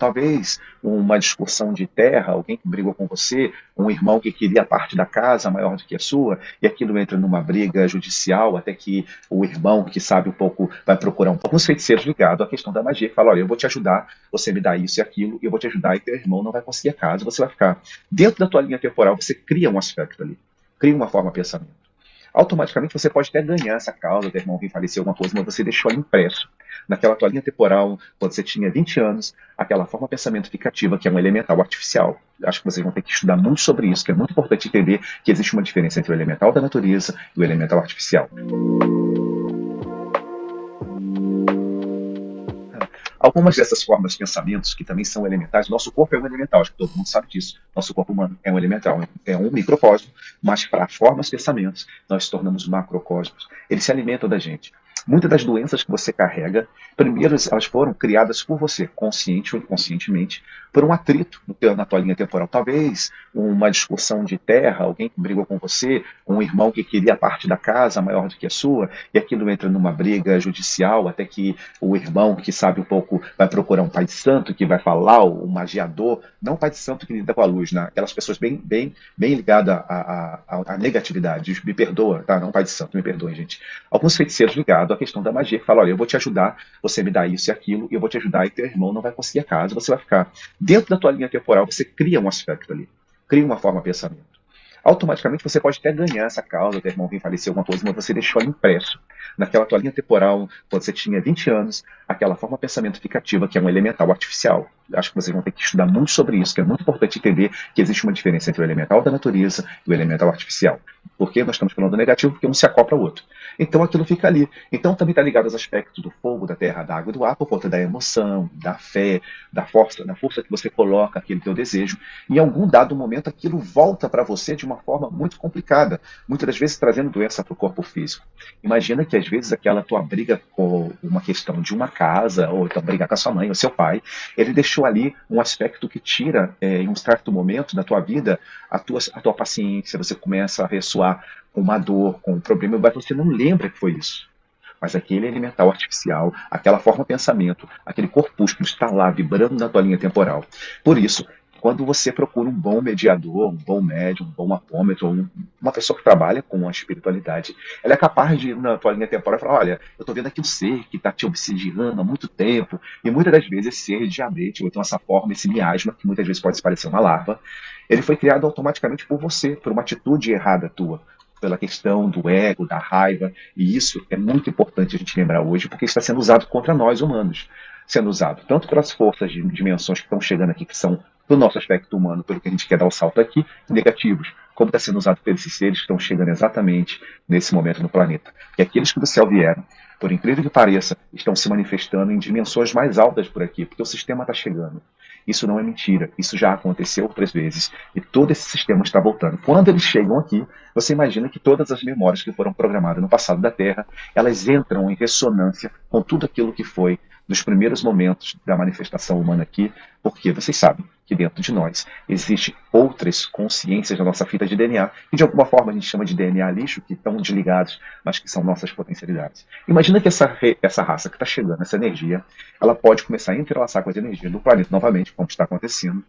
Talvez uma discussão de terra, alguém que brigou com você, um irmão que queria parte da casa maior do que a sua, e aquilo entra numa briga judicial, até que o irmão, que sabe um pouco, vai procurar alguns feiticeiros ligados à questão da magia, que fala, olha, eu vou te ajudar, você me dá isso e aquilo, e eu vou te ajudar, e teu irmão não vai conseguir a casa, você vai ficar. Dentro da tua linha temporal, você cria um aspecto ali, cria uma forma de pensamento. Automaticamente você pode até ganhar essa causa, teu irmão vir falecer alguma coisa, mas você deixou ali impresso. Naquela tua linha temporal, quando você tinha 20 anos, aquela forma de pensamento fica ativa, que é um elemental artificial. Acho que vocês vão ter que estudar muito sobre isso, que é muito importante entender que existe uma diferença entre o elemental da natureza e o elemental artificial. Algumas dessas formas de pensamentos, que também são elementais, nosso corpo é um elemental, acho que todo mundo sabe disso. Nosso corpo humano é um elemental, é um microcosmo, mas para formas de pensamentos, nós tornamos macrocosmos. Eles se alimentam da gente. Muitas das doenças que você carrega, primeiro elas foram criadas por você, consciente ou inconscientemente, por um atrito na tua linha temporal. Talvez uma discussão de terra, alguém que brigou com você, um irmão que queria parte da casa maior do que a sua, e aquilo entra numa briga judicial, até que o irmão, que sabe um pouco, vai procurar um pai de santo que vai falar, o magiador, não um pai de santo que lida com a luz, né? Aquelas pessoas bem ligadas à negatividade. Me perdoa, tá? Não um pai de santo, me perdoem, gente. Alguns feiticeiros ligados à questão da magia, que falam, olha, eu vou te ajudar, você me dá isso e aquilo, e eu vou te ajudar, e teu irmão não vai conseguir a casa, você vai ficar. Dentro da tua linha temporal, você cria um aspecto ali, cria uma forma de pensamento. Automaticamente você pode até ganhar essa causa, teu irmão vir falecer alguma coisa, mas você deixou ali impresso. Naquela tua linha temporal, quando você tinha 20 anos, aquela forma de pensamento fica ativa, que é um elemental artificial. Acho que vocês vão ter que estudar muito sobre isso, que é muito importante entender que existe uma diferença entre o elemental da natureza e o elemental artificial. Por que nós estamos falando do negativo? Porque um se acopla ao outro. Então aquilo fica ali. Então também está ligado aos aspectos do fogo, da terra, da água e do ar, por conta da emoção, da fé, da força que você coloca aquele teu desejo. Em algum dado momento aquilo volta para você de uma forma muito complicada, muitas das vezes trazendo doença para o corpo físico. Imagina que às vezes aquela tua briga com uma questão de uma casa, ou então brigar com a sua mãe ou seu pai, ele deixou ali um aspecto que tira, em um certo momento da tua vida, a tua paciência, você começa a ressoar com uma dor, com um problema, mas você não lembra que foi isso. Mas aquele elemental artificial, aquela forma de pensamento, aquele corpúsculo está lá vibrando na tua linha temporal. Por isso, quando você procura um bom mediador, um bom médium, um bom apômetro, uma pessoa que trabalha com a espiritualidade, ela é capaz de ir na tua linha temporal e falar, olha, eu estou vendo aqui um ser que está te obsidiando há muito tempo, e muitas das vezes esse ser é diabetes, ou então essa forma, esse miasma, que muitas vezes pode se parecer uma larva, ele foi criado automaticamente por você, por uma atitude errada tua, pela questão do ego, da raiva, e isso é muito importante a gente lembrar hoje, porque está sendo usado contra nós humanos, sendo usado tanto pelas forças de dimensões que estão chegando aqui, que são do nosso aspecto humano, pelo que a gente quer dar o salto aqui, negativos, como está sendo usado pelos seres que estão chegando exatamente nesse momento no planeta. E aqueles que do céu vieram, por incrível que pareça, estão se manifestando em dimensões mais altas por aqui, porque o sistema está chegando. Isso não é mentira, isso já aconteceu outras vezes, e todo esse sistema está voltando. Quando eles chegam aqui, você imagina que todas as memórias que foram programadas no passado da Terra, elas entram em ressonância com tudo aquilo que foi nos primeiros momentos da manifestação humana aqui, porque vocês sabem que dentro de nós existem outras consciências da nossa fita de DNA, que de alguma forma a gente chama de DNA lixo, que estão desligados, mas que são nossas potencialidades. Imagina que essa raça que está chegando, essa energia, ela pode começar a entrelaçar com as energias do planeta novamente, como está acontecendo,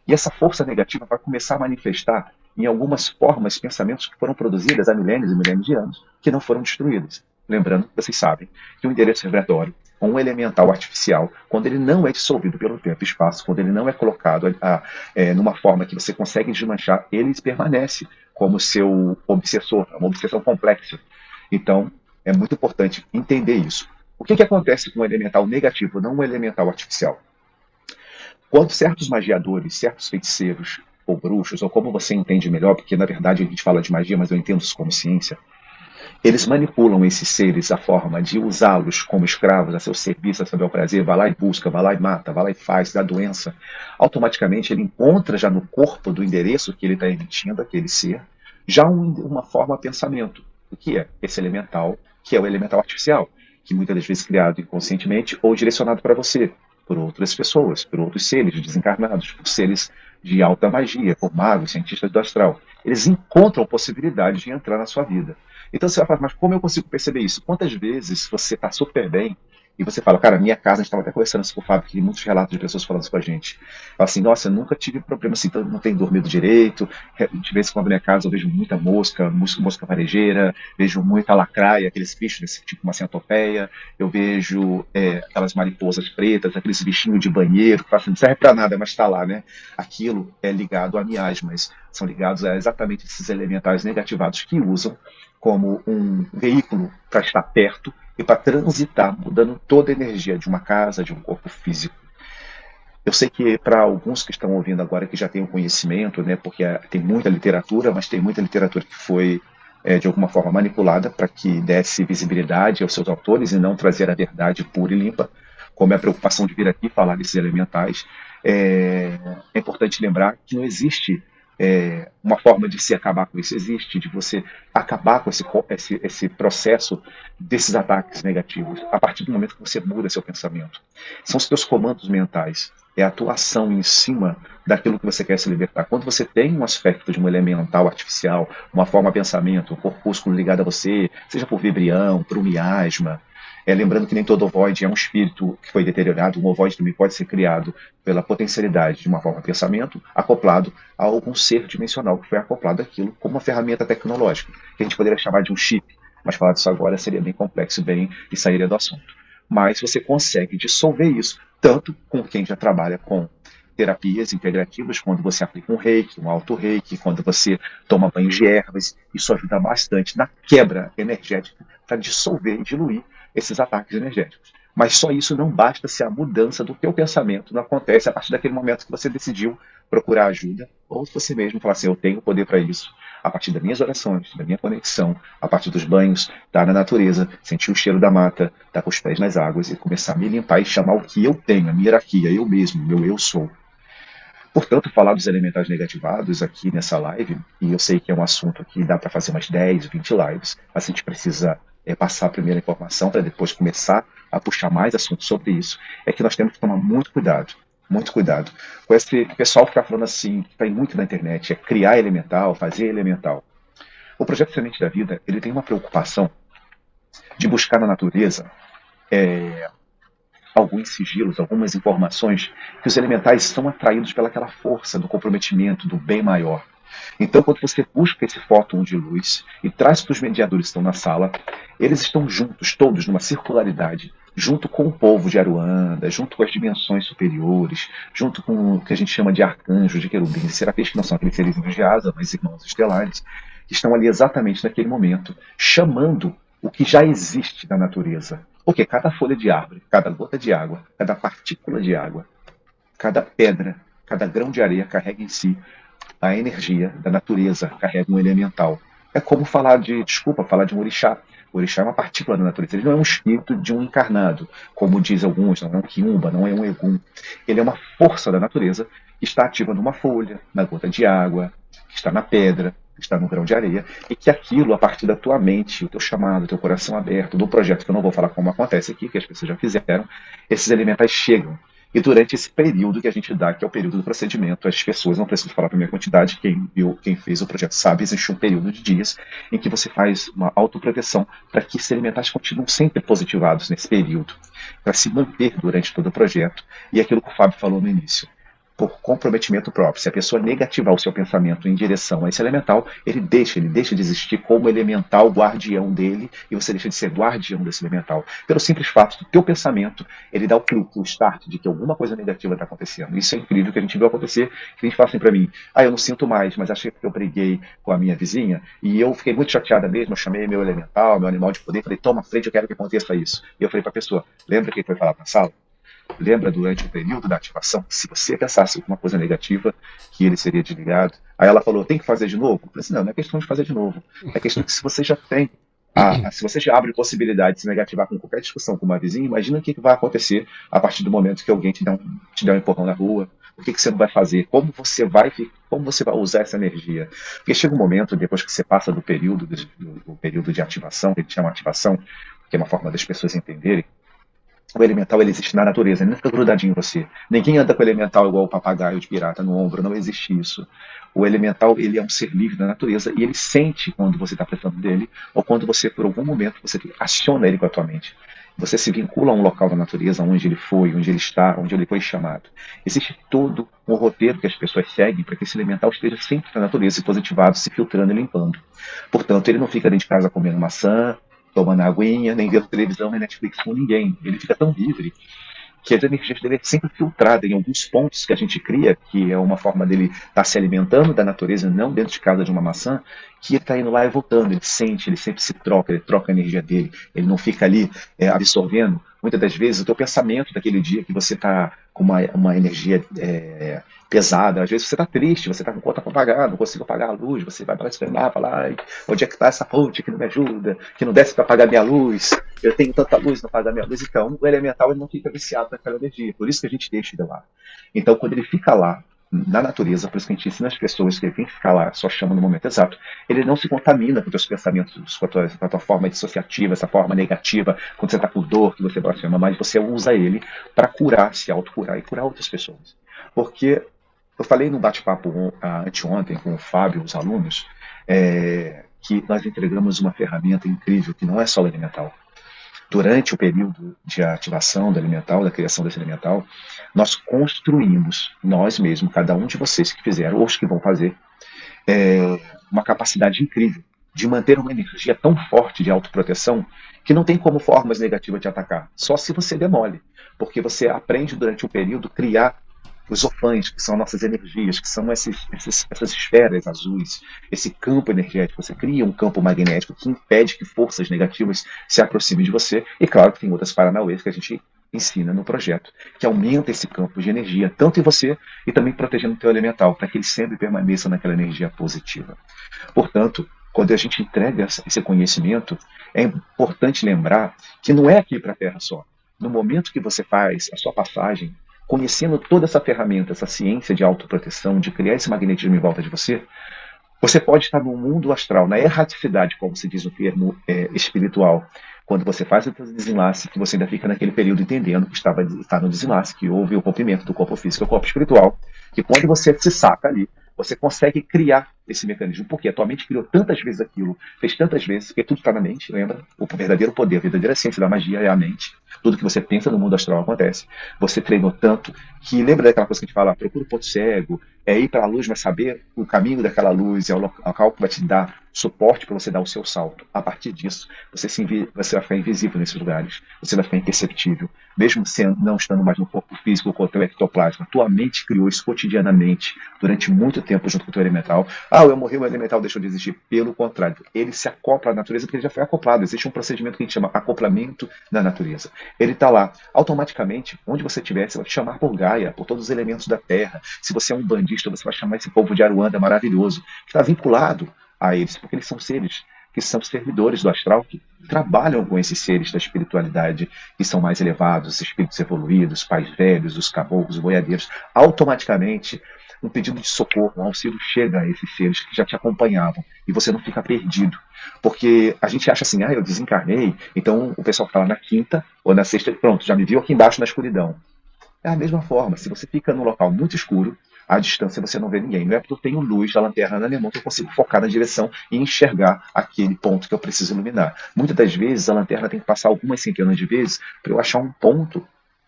e essa força negativa vai começar a manifestar em algumas formas, pensamentos que foram produzidas há milênios e milênios de anos, que não foram destruídos. Lembrando, vocês sabem, que o endereço vibratório, um elemental artificial, quando ele não é dissolvido pelo tempo e espaço, quando ele não é colocado numa forma que você consegue desmanchar, ele permanece como seu obsessor, uma obsessão complexa. Então, é muito importante entender isso. O que acontece com o elemental negativo, não o elemental artificial? Quando certos magiadores, certos feiticeiros, ou bruxos, ou como você entende melhor, porque na verdade a gente fala de magia, mas eu entendo isso como ciência, eles manipulam esses seres a forma de usá-los como escravos a seu serviço, a seu bel prazer, vai lá e busca, vai lá e mata, vai lá e faz, dá doença. Automaticamente ele encontra já no corpo do endereço que ele está emitindo, aquele ser, já uma forma de pensamento. O que é esse elemental, que é o elemental artificial, que muitas das vezes criado inconscientemente ou direcionado para você, por outras pessoas, por outros seres desencarnados, por seres de alta magia, por magos, cientistas do astral. Eles encontram possibilidade de entrar na sua vida. Então você vai falar, mas como eu consigo perceber isso? Quantas vezes você está super bem E você fala, cara, minha casa, a gente estava até conversando isso com o Fábio, que tem muitos relatos de pessoas falando isso com a gente. Fala assim, nossa, eu nunca tive problema assim, então eu não tenho dormido direito. De vez em quando na minha casa eu vejo muita mosca, mosca varejeira, vejo muita lacraia, aqueles bichos desse tipo, uma centopeia. Eu vejo aquelas mariposas pretas, aqueles bichinhos de banheiro, que assim, não serve para nada, mas está lá, né? Aquilo é ligado a miasmas, são ligados a exatamente esses elementais negativados que usam como um veículo para estar perto e para transitar, mudando toda a energia de uma casa, de um corpo físico. Eu sei que para alguns que estão ouvindo agora que já têm o conhecimento, né, porque tem muita literatura, mas tem muita literatura que foi de alguma forma manipulada para que desse visibilidade aos seus autores e não trazer a verdade pura e limpa, como é a preocupação de vir aqui falar desses elementais. É importante lembrar que não existe uma forma de se acabar com isso, existe de você acabar com esse processo desses ataques negativos a partir do momento que você muda seu pensamento. São os seus comandos mentais, é a atuação em cima daquilo que você quer se libertar. Quando você tem um aspecto de um elemental artificial, uma forma de pensamento, um corpúsculo ligado a você, seja por vibrião, por um miasma, lembrando que nem todo ovoide é um espírito que foi deteriorado, um ovoide também pode ser criado pela potencialidade de uma forma de pensamento acoplado a algum ser dimensional que foi acoplado àquilo como uma ferramenta tecnológica, que a gente poderia chamar de um chip, mas falar disso agora seria bem complexo e sairia do assunto. Mas você consegue dissolver isso, tanto com quem já trabalha com terapias integrativas, quando você aplica um reiki, um auto-reiki, quando você toma banho de ervas, isso ajuda bastante na quebra energética para dissolver e diluir esses ataques energéticos. Mas só isso não basta se a mudança do teu pensamento não acontece a partir daquele momento que você decidiu procurar ajuda, ou se você mesmo falar assim, eu tenho poder para isso, a partir das minhas orações, da minha conexão, a partir dos banhos, estar na natureza, sentir o cheiro da mata, estar com os pés nas águas e começar a me limpar e chamar o que eu tenho, a minha hierarquia, eu mesmo, meu eu sou. Portanto, falar dos elementais negativados aqui nessa live, e eu sei que é um assunto que dá para fazer umas 10, 20 lives, mas a gente precisa passar a primeira informação para depois começar a puxar mais assuntos sobre isso, é que nós temos que tomar muito cuidado com esse pessoal ficar falando assim, que está muito na internet, é criar elemental, fazer elemental. O projeto Semente da Vida, ele tem uma preocupação de buscar na natureza alguns sigilos, algumas informações que os elementais são atraídos pelaquela força do comprometimento, do bem maior. Então, quando você busca esse fóton de luz e traz para os mediadores que estão na sala, eles estão juntos, todos, numa circularidade, junto com o povo de Aruanda, junto com as dimensões superiores, junto com o que a gente chama de arcanjos, de querubins, de serafins, que não são aqueles seres de asa, mas irmãos estelares, que estão ali exatamente naquele momento, chamando o que já existe na natureza. Porque cada folha de árvore, cada gota de água, cada partícula de água, cada pedra, cada grão de areia carrega em si a energia da natureza, carrega um elemental. É como falar de um orixá. O orixá é uma partícula da natureza. Ele não é um espírito de um encarnado, como diz alguns, não é um quiumba, não é um egum. Ele é uma força da natureza que está ativa numa folha, na gota de água, que está na pedra, que está no grão de areia, e que aquilo, a partir da tua mente, o teu chamado, o teu coração aberto, do projeto, que eu não vou falar como acontece aqui, que as pessoas já fizeram, esses elementais chegam. E durante esse período que a gente dá, que é o período do procedimento, as pessoas, não preciso falar para a minha quantidade, quem fez o projeto sabe, existe um período de dias em que você faz uma autoproteção para que esses elementais continuem sempre positivados nesse período, para se manter durante todo o projeto. E aquilo que o Fábio falou no início, por comprometimento próprio. Se a pessoa negativar o seu pensamento em direção a esse elemental, ele deixa de existir como elemental guardião dele, e você deixa de ser guardião desse elemental. Pelo simples fato do teu pensamento, ele dá o clique, o start de que alguma coisa negativa está acontecendo. Isso é incrível que a gente viu acontecer, que a gente fala assim para mim, eu não sinto mais, mas achei que eu briguei com a minha vizinha, e eu fiquei muito chateada mesmo, eu chamei meu elemental, meu animal de poder, falei, toma frente, eu quero que aconteça isso. E eu falei para a pessoa, lembra que ele foi falar na sala? Lembra durante o período da ativação, se você pensasse alguma coisa negativa, que ele seria desligado? Aí ela falou, tem que fazer de novo? Eu falei assim, não é questão de fazer de novo. É questão que se você já tem, se você já abre possibilidade de se negativar com qualquer discussão com uma vizinha, imagina o que vai acontecer a partir do momento que alguém te der um empurrão na rua, o que você não vai fazer, como você vai usar essa energia. Porque chega um momento, depois que você passa do período de ativação, que a gente chama ativação, que é uma forma das pessoas entenderem, o elemental ele existe na natureza, ele não fica grudadinho em você. Ninguém anda com o elemental igual o papagaio de pirata no ombro, não existe isso. O elemental ele é um ser livre da natureza e ele sente quando você está precisando dele ou quando você, por algum momento, você aciona ele com a tua mente. Você se vincula a um local da natureza onde ele foi, onde ele está, onde ele foi chamado. Existe todo um roteiro que as pessoas seguem para que esse elemental esteja sempre na natureza, se positivado, se filtrando e limpando. Portanto, ele não fica dentro de casa comendo maçã, tomando aguinha, nem vendo televisão, nem Netflix com ninguém. Ele fica tão livre que as energias dele é sempre filtrada em alguns pontos que a gente cria, que é uma forma dele estar se alimentando da natureza, não dentro de casa de uma maçã, que ele está indo lá e voltando, ele sente, ele sempre se troca, ele troca a energia dele, ele não fica ali absorvendo, muitas das vezes, o teu pensamento daquele dia que você está com uma energia pesada, às vezes você está triste, você está com conta para pagar, não consigo pagar a luz, você vai para estranhar, falar, ai, onde é que está essa fonte que não me ajuda, que não desce para pagar minha luz, eu tenho tanta luz, não paga minha luz, então o elemental ele não fica viciado naquela energia, por isso que a gente deixa ele lá. Então quando ele fica lá, na natureza, por isso que a gente ensina as pessoas que ele tem que ficar lá, só chama no momento exato, ele não se contamina com os teus pensamentos, com a tua forma dissociativa, essa forma negativa, quando você está com dor, que você blasfema, mas você usa ele para curar, se autocurar e curar outras pessoas. Porque eu falei no bate-papo anteontem com o Fábio, os alunos, que nós entregamos uma ferramenta incrível, que não é só o elemental. Durante o período de ativação do elemental, da criação desse elemental, nós construímos, nós mesmos, cada um de vocês que fizeram, ou os que vão fazer, uma capacidade incrível de manter uma energia tão forte de autoproteção que não tem como formas negativas de atacar, só se você demole, porque você aprende durante o período criar os ofãs, que são nossas energias, que são essas esferas azuis, esse campo energético. Você cria um campo magnético que impede que forças negativas se aproximem de você. E claro que tem outras paranauês que a gente ensina no projeto, que aumenta esse campo de energia, tanto em você e também protegendo o teu elemental, para que ele sempre permaneça naquela energia positiva. Portanto, quando a gente entrega esse conhecimento, é importante lembrar que não é aqui para a Terra só. No momento que você faz a sua passagem, conhecendo toda essa ferramenta, essa ciência de autoproteção, de criar esse magnetismo em volta de você, você pode estar no mundo astral, na erraticidade, como se diz o termo espiritual, quando você faz o desenlace, que você ainda fica naquele período entendendo que está no desenlace, que houve o rompimento do corpo físico e do corpo espiritual, que quando você se saca ali, você consegue criar esse mecanismo, porque a tua mente criou tantas vezes aquilo, fez tantas vezes, porque tudo está na mente, lembra? O verdadeiro poder, a verdadeira ciência da magia é a mente. Tudo que você pensa no mundo astral acontece. Você treinou tanto que, lembra daquela coisa que a gente fala, procura o ponto cego, é ir para a luz, mas saber o caminho daquela luz, é o local que vai te dar suporte para você dar o seu salto. A partir disso, você vai ficar invisível nesses lugares, você vai ficar imperceptível, mesmo não estando mais no corpo físico com o teu ectoplasma. Tua mente criou isso cotidianamente, durante muito tempo junto com o teu elemental. Ah, eu morri, o elemental deixou de existir. Pelo contrário, ele se acopla à natureza porque ele já foi acoplado. Existe um procedimento que a gente chama acoplamento da natureza. Ele está lá, automaticamente, onde você estiver, você vai te chamar por Gaia, por todos os elementos da Terra. Se você é um bandista, você vai chamar esse povo de Aruanda maravilhoso, que está vinculado a eles, porque eles são seres que são servidores do astral, que trabalham com esses seres da espiritualidade, que são mais elevados, espíritos evoluídos, pais velhos, os caboclos, os boiadeiros. Automaticamente, um pedido de socorro, um auxílio chega a esses seres que já te acompanhavam, e você não fica perdido. Porque a gente acha assim, eu desencarnei, então o pessoal fala na quinta ou na sexta, pronto, já me viu aqui embaixo na escuridão. É a mesma forma, se você fica num local muito escuro, à distância você não vê ninguém. Não é porque eu tenho luz da lanterna na minha mão que eu consigo focar na direção e enxergar aquele ponto que eu preciso iluminar. Muitas das vezes a lanterna tem que passar algumas centenas de vezes para eu achar um ponto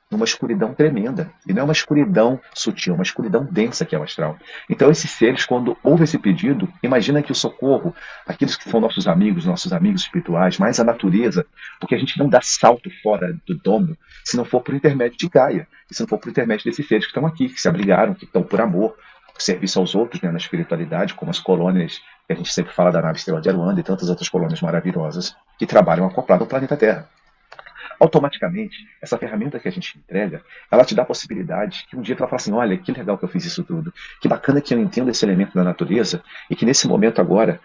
numa escuridão tremenda. E não é uma escuridão sutil, é uma escuridão densa que é o astral. Então esses seres, quando houve esse pedido, imagina que o socorro, aqueles que são nossos amigos espirituais, mais a natureza, porque a gente não dá salto fora do domo se não for por intermédio de Gaia, e se não for por intermédio desses seres que estão aqui, que se abrigaram, que estão por amor, por serviço aos outros, né, na espiritualidade, como as colônias que a gente sempre fala da nave Estrela de Aruanda e tantas outras colônias maravilhosas que trabalham acoplado ao planeta Terra. Automaticamente, essa ferramenta que a gente entrega, ela te dá a possibilidade que um dia tu vai falar assim, olha, que legal que eu fiz isso tudo, que bacana que eu entendo esse elemento da natureza e que nesse momento agora,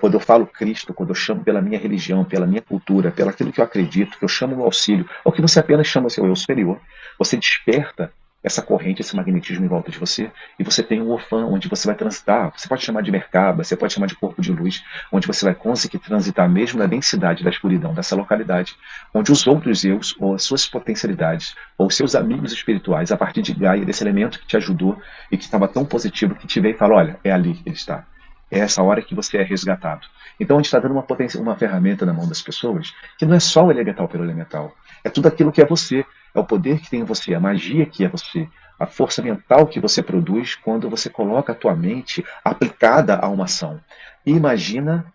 quando eu falo Cristo, quando eu chamo pela minha religião, pela minha cultura, pelo aquilo que eu acredito, que eu chamo no auxílio, ou que você apenas chama seu eu superior, você desperta essa corrente, esse magnetismo em volta de você, e você tem um orfã onde você vai transitar, você pode chamar de Merkaba, você pode chamar de corpo de luz, onde você vai conseguir transitar mesmo na densidade da escuridão dessa localidade, onde os outros eus, ou as suas potencialidades, ou os seus amigos espirituais, a partir de Gaia, desse elemento que te ajudou e que estava tão positivo, que te veio e fala, olha, é ali que ele está. É essa hora que você é resgatado. Então a gente está dando uma ferramenta na mão das pessoas que não é só o elemental pelo elemental. É tudo aquilo que é você, é o poder que tem em você, a magia que é você, a força mental que você produz quando você coloca a tua mente aplicada a uma ação. E imagina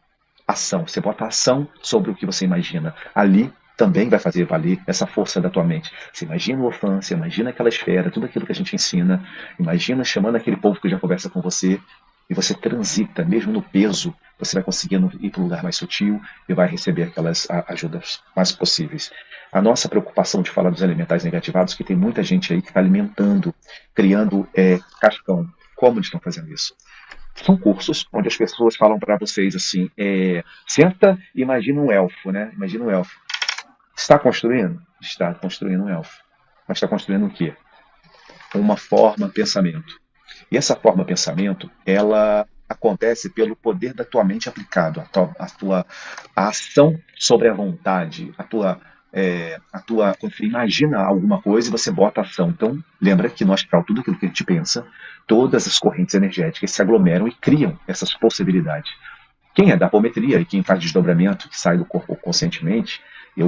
ação, você bota ação sobre o que você imagina. Ali também vai fazer valer essa força da tua mente. Você imagina o Ofan, você imagina aquela esfera, tudo aquilo que a gente ensina, imagina chamando aquele povo que já conversa com você, e você transita, mesmo no peso, você vai conseguindo ir para um lugar mais sutil e vai receber aquelas ajudas mais possíveis. A nossa preocupação de falar dos elementais negativados, que tem muita gente aí que está alimentando, criando cascão. Como eles estão fazendo isso? São cursos onde as pessoas falam para vocês assim, senta e imagina um elfo, né? Imagina um elfo. Está construindo? Está construindo um elfo. Mas está construindo o quê? Uma forma pensamento. E essa forma pensamento, ela acontece pelo poder da tua mente aplicado, a ação sobre a vontade, quando você imagina alguma coisa e você bota ação. Então, lembra que no astral, tudo aquilo que a gente pensa, todas as correntes energéticas se aglomeram e criam essas possibilidades. Quem é da apometria e quem faz desdobramento, que sai do corpo conscientemente,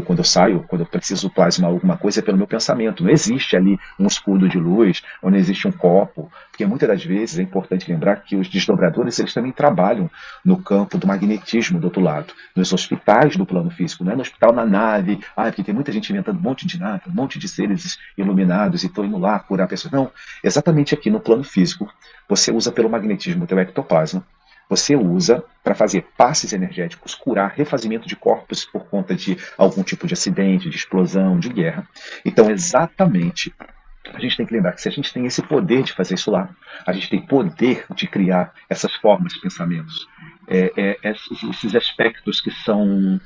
quando eu saio, quando eu preciso plasmar alguma coisa, é pelo meu pensamento. Não existe ali um escudo de luz, ou não existe um copo, porque muitas das vezes é importante lembrar que os desdobradores, eles também trabalham no campo do magnetismo do outro lado, nos hospitais do plano físico, não é no hospital na nave, porque tem muita gente inventando um monte de nada, um monte de seres iluminados e estão indo lá curar a pessoa. Não, exatamente aqui no plano físico, você usa pelo magnetismo o teu ectoplasma, você usa para fazer passes energéticos, curar refazimento de corpos por conta de algum tipo de acidente, de explosão, de guerra. Então, exatamente, a gente tem que lembrar que se a gente tem esse poder de fazer isso lá, a gente tem poder de criar essas formas de pensamentos, esses aspectos que são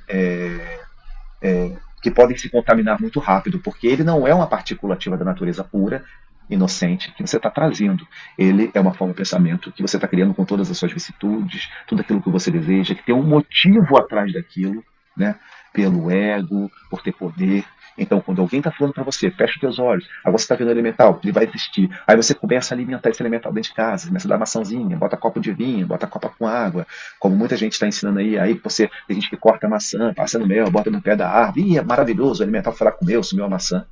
que podem se contaminar muito rápido, porque ele não é uma partícula ativa da natureza pura, inocente, que você está trazendo. Ele é uma forma de pensamento que você está criando com todas as suas vicissitudes, tudo aquilo que você deseja, que tem um motivo atrás daquilo, né? Pelo ego, por ter poder. Então, quando alguém está falando para você, fecha os teus olhos, agora você está vendo o elemental, ele vai existir. Aí você começa a alimentar esse elemental dentro de casa, começa a dar maçãzinha, bota copo de vinho, bota copa com água, como muita gente está ensinando aí você, tem gente que corta a maçã, passa no mel, bota no pé da árvore, é maravilhoso, o elemental foi lá comeu, sumiu a maçã.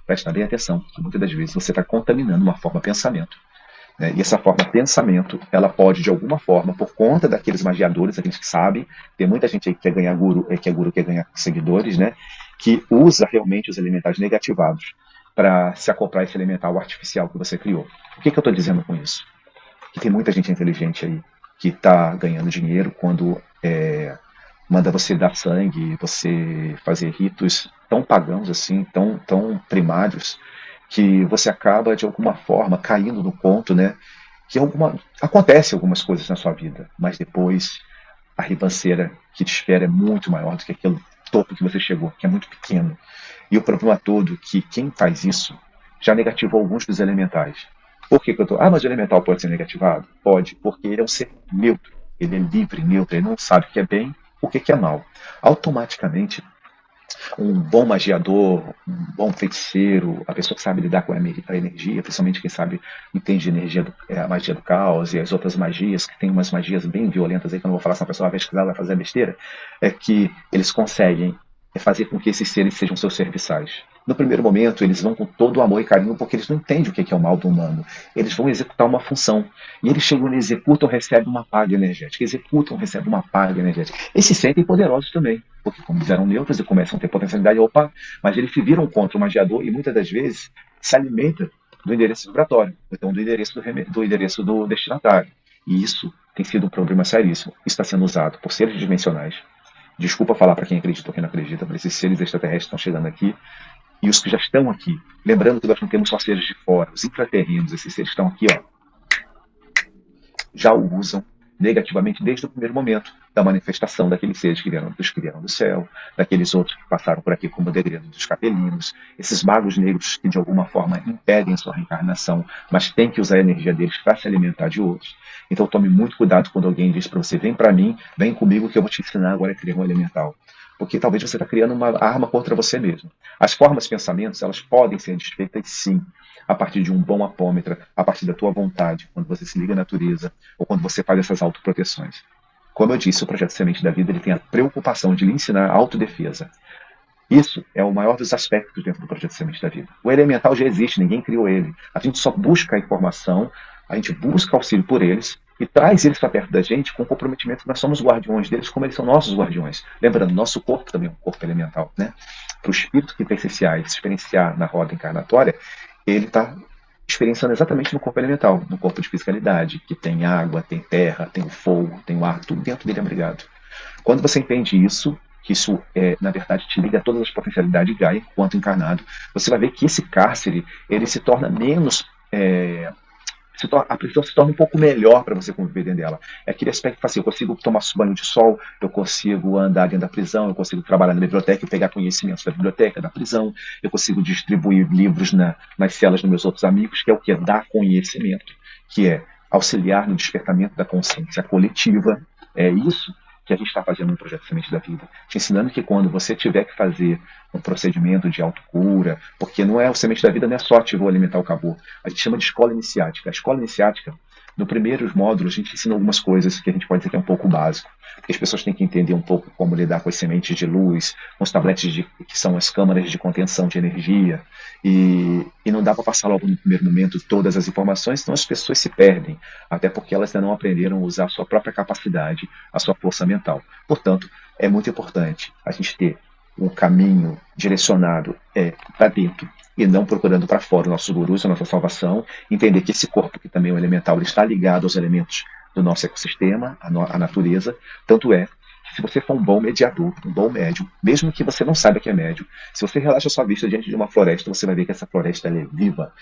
Presta bem atenção, que muitas das vezes você está contaminando uma forma de pensamento. Né? E essa forma de pensamento, ela pode, de alguma forma, por conta daqueles magiadores, aqueles que sabem, tem muita gente aí que quer ganhar guru, quer ganhar seguidores, né? Que usa realmente os elementais negativados para se acoplar a esse elemental artificial que você criou. O que eu estou dizendo com isso? Que tem muita gente inteligente aí que está ganhando dinheiro quando manda você dar sangue, você fazer ritos tão pagãos assim, tão primários, que você acaba de alguma forma caindo no ponto, né? Que acontece algumas coisas na sua vida, mas depois a ribanceira que te espera é muito maior do que aquele topo que você chegou, que é muito pequeno. E o problema todo é que quem faz isso já negativou alguns dos elementais. Por que eu tô? Mas o elemental pode ser negativado? Pode, porque ele é um ser neutro. Ele é livre, neutro, ele não sabe o que é bem, o que é mal. Automaticamente, um bom magiador, um bom feiticeiro, a pessoa que sabe lidar com a energia, principalmente quem sabe, entende a magia do caos e as outras magias, que tem umas magias bem violentas aí, que eu não vou falar, se a pessoa vai pesquisar, vai fazer besteira, é que eles conseguem fazer com que esses seres sejam seus serviçais. No primeiro momento, eles vão com todo o amor e carinho, porque eles não entendem o que é o mal do humano. Eles vão executar uma função. E eles chegam, eles executam, recebem uma paga energética. Executam, recebem uma paga energética. Eles se sentem poderosos também, porque como eles eram neutros e começam a ter potencialidade, mas eles se viram contra o magiador e muitas das vezes se alimentam do endereço vibratório, então do endereço do destinatário. E isso tem sido um problema seríssimo. Isso está sendo usado por seres dimensionais. Desculpa falar para quem acredita ou quem não acredita, mas esses seres extraterrestres estão chegando aqui e os que já estão aqui. Lembrando que nós não temos só seres de fora, os intraterrenos, esses seres estão aqui, já o usam negativamente desde o primeiro momento da manifestação daqueles seres que vieram do céu, daqueles outros que passaram por aqui como o degredo dos capelinos, esses magos negros que de alguma forma impedem a sua reencarnação, mas tem que usar a energia deles para se alimentar de outros. Então tome muito cuidado quando alguém diz para você, vem para mim, vem comigo que eu vou te ensinar agora a criar um elemental. Porque talvez você está criando uma arma contra você mesmo. As formas de pensamentos, elas podem ser desfeitas sim, a partir de um bom apômetra, a partir da tua vontade, quando você se liga à natureza, ou quando você faz essas autoproteções. Como eu disse, o Projeto Semente da Vida ele tem a preocupação de lhe ensinar a autodefesa. Isso é o maior dos aspectos dentro do projeto Semente da Vida. O elemental já existe, ninguém criou ele. A gente só busca a informação, a gente busca auxílio por eles e traz eles para perto da gente com o comprometimento que nós somos guardiões deles, como eles são nossos guardiões. Lembrando, nosso corpo também é um corpo elemental, né? Para o espírito que vivenciar e se experienciar na roda encarnatória, ele está experienciando exatamente no corpo elemental, no corpo de fisicalidade, que tem água, tem terra, tem o fogo, tem o ar, tudo dentro dele abrigado. Quando você entende isso, que isso, na verdade, te liga a todas as potencialidades de Gaia, enquanto encarnado, você vai ver que esse cárcere, ele se torna menos... a prisão se torna um pouco melhor para você conviver dentro dela. É aquele aspecto que fala assim, eu consigo tomar banho de sol, eu consigo andar dentro da prisão, eu consigo trabalhar na biblioteca e pegar conhecimentos da biblioteca, da prisão, eu consigo distribuir livros nas celas dos meus outros amigos, que é o que? Dar conhecimento, que é auxiliar no despertamento da consciência coletiva. É isso que a gente está fazendo no Projeto Semente da Vida. Te ensinando que quando você tiver que fazer um procedimento de autocura, porque não é o Semente da Vida, não é só ativou, alimentar, acabou. A gente chama de escola iniciática. A escola iniciática, no primeiro módulo, a gente ensina algumas coisas que a gente pode dizer que é um pouco básico. Porque as pessoas têm que entender um pouco como lidar com as sementes de luz, com os tabletes que são as câmaras de contenção de energia. E não dá para passar logo no primeiro momento todas as informações, senão as pessoas se perdem. Até porque elas ainda não aprenderam a usar a sua própria capacidade, a sua força mental. Portanto, é muito importante a gente ter um caminho direcionado para dentro e não procurando para fora. Nossos gurus, a nossa salvação, entender que esse corpo, que também é um elemental, ele está ligado aos elementos do nosso ecossistema, a natureza. Tanto é que se você for um bom mediador, um bom médium, mesmo que você não saiba que é médium, se você relaxa a sua vista diante de uma floresta, você vai ver que essa floresta ela é viva.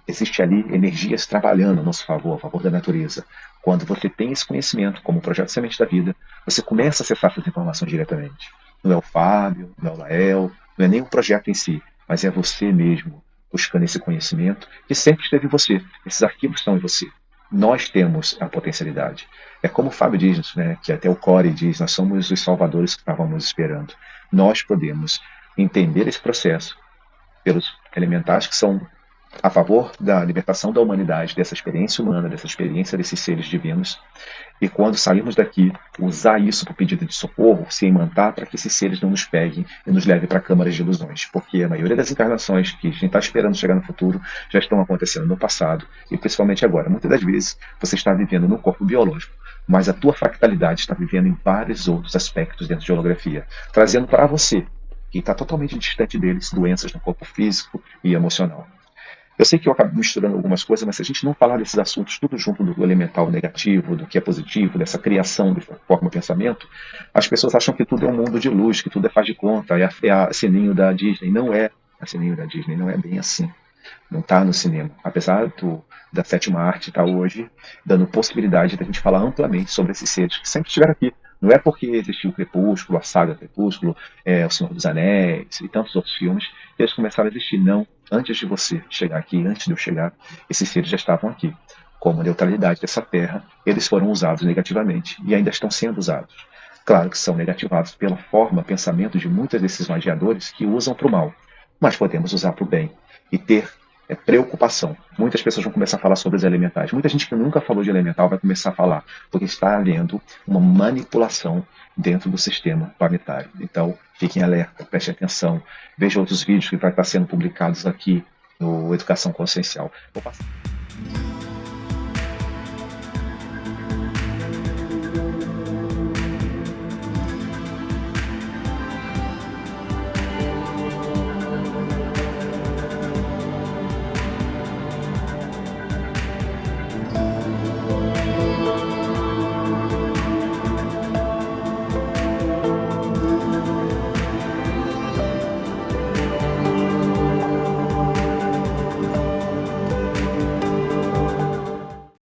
Existe ali energias trabalhando a nosso favor, a favor da natureza. Quando você tem esse conhecimento, como o Projeto Semente da Vida, você começa a acessar essas informações diretamente. Não é o Fábio, não é o Lael, não é nem o projeto em si, mas é você mesmo buscando esse conhecimento que sempre esteve em você. Esses arquivos estão em você. Nós temos a potencialidade. É como o Fábio diz, né, que até o Core diz, nós somos os salvadores que estávamos esperando. Nós podemos entender esse processo pelos elementais que são a favor da libertação da humanidade, dessa experiência humana, dessa experiência desses seres divinos, e quando sairmos daqui, usar isso para o pedido de socorro, se imantar para que esses seres não nos peguem e nos levem para câmaras de ilusões, porque a maioria das encarnações que a gente está esperando chegar no futuro já estão acontecendo no passado, e principalmente agora. Muitas das vezes você está vivendo no corpo biológico, mas a tua fractalidade está vivendo em vários outros aspectos dentro de holografia, trazendo para você, que está totalmente distante deles, doenças no corpo físico e emocional. Eu sei que eu acabo misturando algumas coisas, mas se a gente não falar desses assuntos tudo junto do elemental negativo, do que é positivo, dessa criação de forma de pensamento, as pessoas acham que tudo é um mundo de luz, que tudo é faz de conta, é a sininho da Disney. Não é a sininho da Disney, não é bem assim. Não está no cinema. Apesar da sétima arte estar hoje dando possibilidade de a gente falar amplamente sobre esses seres que sempre estiveram aqui. Não é porque existiu o Crepúsculo, a saga Crepúsculo, O Senhor dos Anéis e tantos outros filmes que eles começaram a existir. Não. Antes de você chegar aqui, antes de eu chegar, esses seres já estavam aqui. Como a neutralidade dessa terra, eles foram usados negativamente e ainda estão sendo usados. Claro que são negativados pela forma, pensamento de muitos desses magiadores que usam para o mal, mas podemos usar para o bem e ter preocupação. Muitas pessoas vão começar a falar sobre os elementais. Muita gente que nunca falou de elemental vai começar a falar, porque está havendo uma manipulação dentro do sistema planetário. Então, fiquem alerta, prestem atenção, vejam outros vídeos que vai estar sendo publicados aqui no Educação Consciencial. Vou passar.